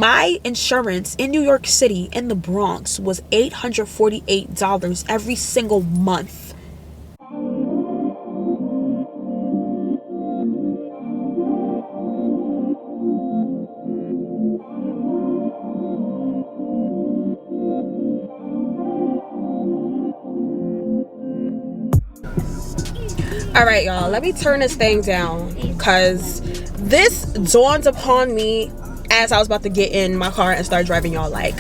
My insurance in New York City, in the Bronx, was $848 every single month. All right, y'all, let me turn this thing down because this dawns upon me as I was about to get in my car and start driving, y'all. Like,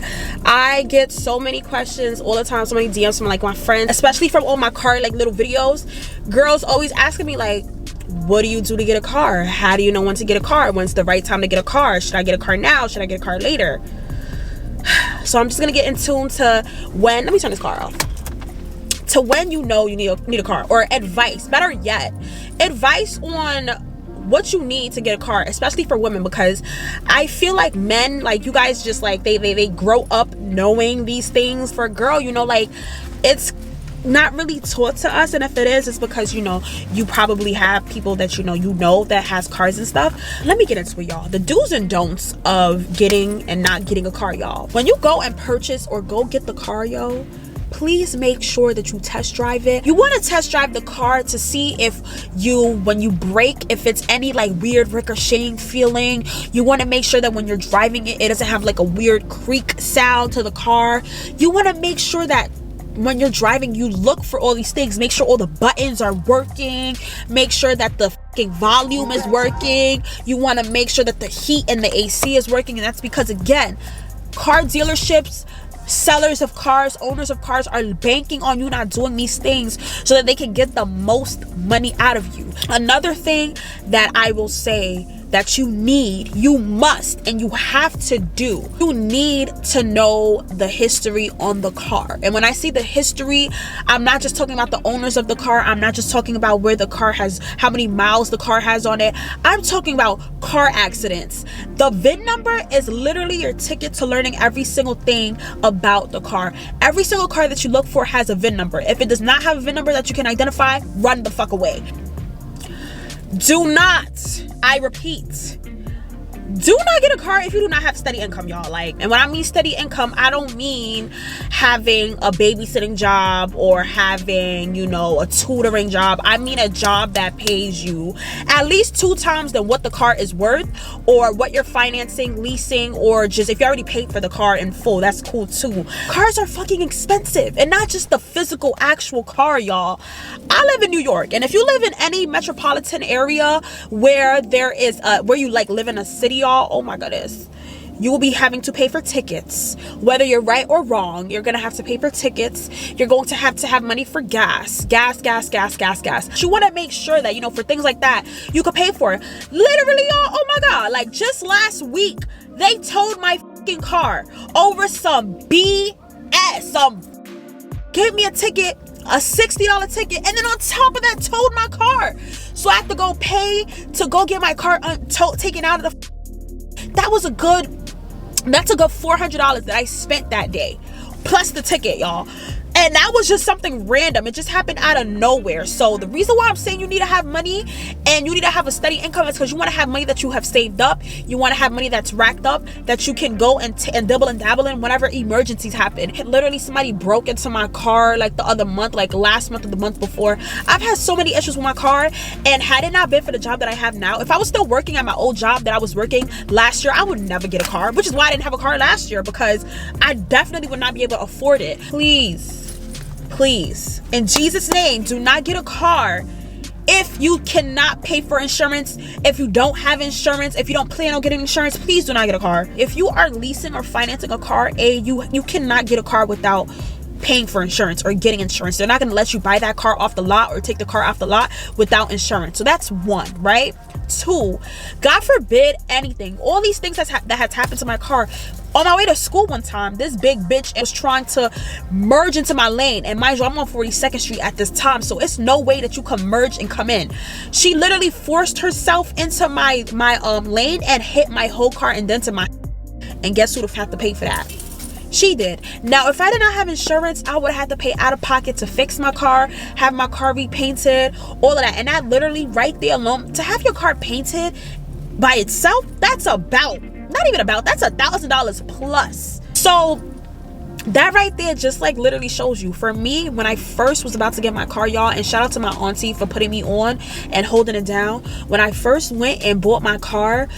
I get so many questions all the time, so many DMs from like my friends, especially from all my car like little videos. Girls always asking me like, what do you do to get a car? How do you know when to get a car? When's the right time to get a car? Should I get a car now? Should I get a car later? So I'm just gonna get in tune to when, let me turn this car off, to when you know you need a car, or advice, better yet, advice on what you need to get a car, especially for women, because I feel like men, like you guys just like they grow up knowing these things. For a girl, you know, like it's not really taught to us, and if it is, it's because, you know, you probably have people that you know that has cars and stuff. Let me get into it, y'all. The do's and don'ts of getting and not getting a car, y'all. When you go and purchase or go get the car, yo, please make sure that you test drive it. You want to test drive the car to see if when you brake, if it's any like weird ricocheting feeling. You want to make sure that when you're driving it, it doesn't have like a weird creak sound to the car. You want to make sure that when you're driving, you look for all these things. Make sure all the buttons are working. Make sure that the fucking volume is working. You want to make sure that the heat and the AC is working. And that's because, again, car dealerships, sellers of cars, owners of cars are banking on you not doing these things so that they can get the most money out of you. Another thing that I will say that you must, and you have to do, you need to know the history on the car. And when I say the history, I'm not just talking about the owners of the car. I'm not just talking about where the car has, how many miles the car has on it. I'm talking about car accidents. The VIN number is literally your ticket to learning every single thing about the car. Every single car that you look for has a VIN number. If it does not have a VIN number that you can identify, run the fuck away. Do not, I repeat, do not get a car if you do not have steady income, y'all. Like, and when I mean steady income, I don't mean having a babysitting job or having, you know, a tutoring job. I mean a job that pays you at least 2 times than what the car is worth, or what you're financing, leasing, or just if you already paid for the car in full, that's cool too. Cars are fucking expensive, and not just the physical actual car, y'all. I live in New York, and if you live in any metropolitan area where there is where you like live in a city, y'all, oh my goodness, you will be having to pay for tickets. Whether you're right or wrong, you're gonna have to pay for tickets. You're going to have money for gas. You want to make sure that, you know, for things like that, you could pay for it. Literally, y'all, oh my god, like just last week they towed my fucking car over some BS. Gave me a ticket, a $60 ticket, and then on top of that towed my car. So I have to go pay to go get my car taken out of the. That's a good $400 that I spent that day, plus the ticket, y'all. And that was just something random. It just happened out of nowhere. So the reason why I'm saying you need to have money and you need to have a steady income is because you want to have money that you have saved up. You want to have money that's racked up that you can go and dibble and dabble in whenever emergencies happen. Literally, somebody broke into my car like the other month, like last month or the month before. I've had so many issues with my car, and had it not been for the job that I have now, if I was still working at my old job that I was working last year, I would never get a car, which is why I didn't have a car last year, because I definitely would not be able to afford it. Please, in Jesus' name, do not get a car if you cannot pay for insurance. If you don't have insurance, if you don't plan on getting insurance, please do not get a car. If you are leasing or financing a car, you cannot get a car without paying for insurance or getting insurance. They're not going to let you buy that car off the lot or take the car off the lot without insurance. So that's one, right? 2, God forbid anything, all these things that has happened to my car. On my way to school one time, this big bitch was trying to merge into my lane, and mind you, I'm on 42nd Street at this time, so it's no way that you can merge and come in. She literally forced herself into my lane and hit my whole car and dented my. And guess who would have to pay for that? She did. Now, if I did not have insurance, I would have had to pay out of pocket to fix my car, have my car repainted, all of that. And that literally right there alone, to have your car painted by itself, that's about not even about, that's $1,000 plus. So that right there just like literally shows you. For me, when I first was about to get my car, y'all, and shout out to my auntie for putting me on and holding it down, when I first went and bought my car,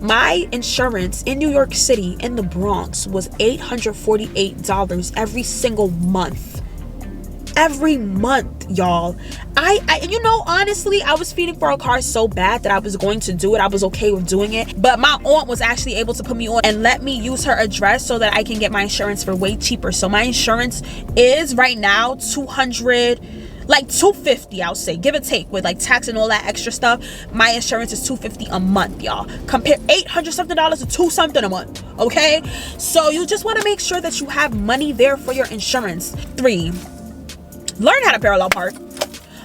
my insurance in New York City in the Bronx was $848 every single month. Every month, y'all. I you know, honestly, I was feeding for a car so bad that I was going to do it. I was okay with doing it, but my aunt was actually able to put me on and let me use her address so that I can get my insurance for way cheaper. So my insurance is right now $250, I'll say, give or take, with like tax and all that extra stuff. My insurance is $250 a month, y'all. Compare $800 something to $2 something a month. Okay, so you just want to make sure that you have money there for your insurance. 3, learn how to parallel park.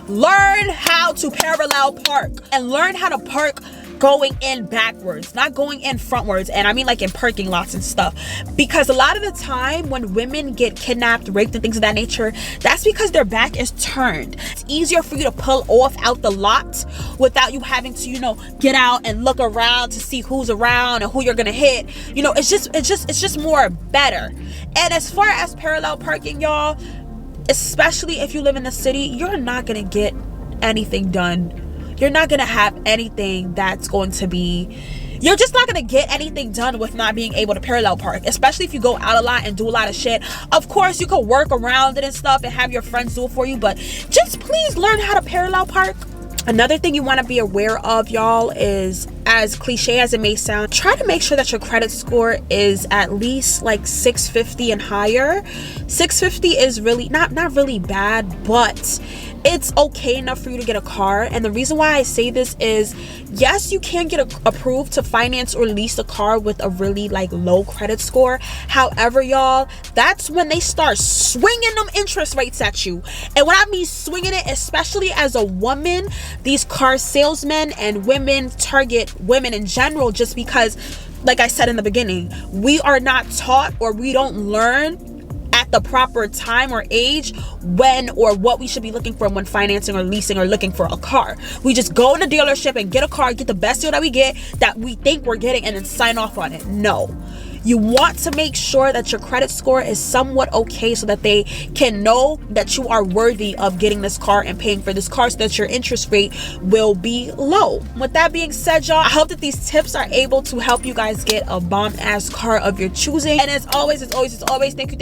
Learn how to parallel park, and learn how to park going in backwards, not going in frontwards. And I mean like in parking lots and stuff, because a lot of the time when women get kidnapped, raped, and things of that nature, that's because their back is turned. It's easier for you to pull off out the lot without you having to, you know, get out and look around to see who's around and who you're gonna hit. You know, it's just more better. And as far as parallel parking, y'all, especially if you live in the city, you're not gonna get anything done. You're not gonna have anything that's going to be, you're just not gonna get anything done with not being able to parallel park, especially if you go out a lot and do a lot of shit. Of course, you could work around it and stuff and have your friends do it for you, but just please learn how to parallel park. Another thing you want to be aware of, y'all, is, as cliche as it may sound, try to make sure that your credit score is at least like 650 and higher. 650 is really not really bad, but it's okay enough for you to get a car. And the reason why I say this is, yes, you can get approved to finance or lease a car with a really like low credit score. However, y'all, that's when they start swinging them interest rates at you. And when I mean swinging it, especially as a woman, these car salesmen and women target women in general, just because, like I said in the beginning, we are not taught, or we don't learn at the proper time or age when or what we should be looking for when financing or leasing or looking for a car. We just go in the dealership and get a car, get the best deal that we get, that we think we're getting, and then sign off on it. No. You want to make sure that your credit score is somewhat okay so that they can know that you are worthy of getting this car and paying for this car, so that your interest rate will be low. With that being said, y'all, I hope that these tips are able to help you guys get a bomb-ass car of your choosing. And as always, thank you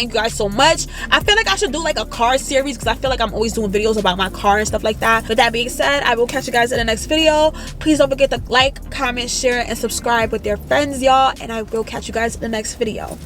guys so much. I feel like I should do like a car series, because I feel like I'm always doing videos about my car and stuff like that. With that being said, I will catch you guys in the next video. Please don't forget to like, comment, share, and subscribe with your friends, y'all, and I will catch you guys in the next video.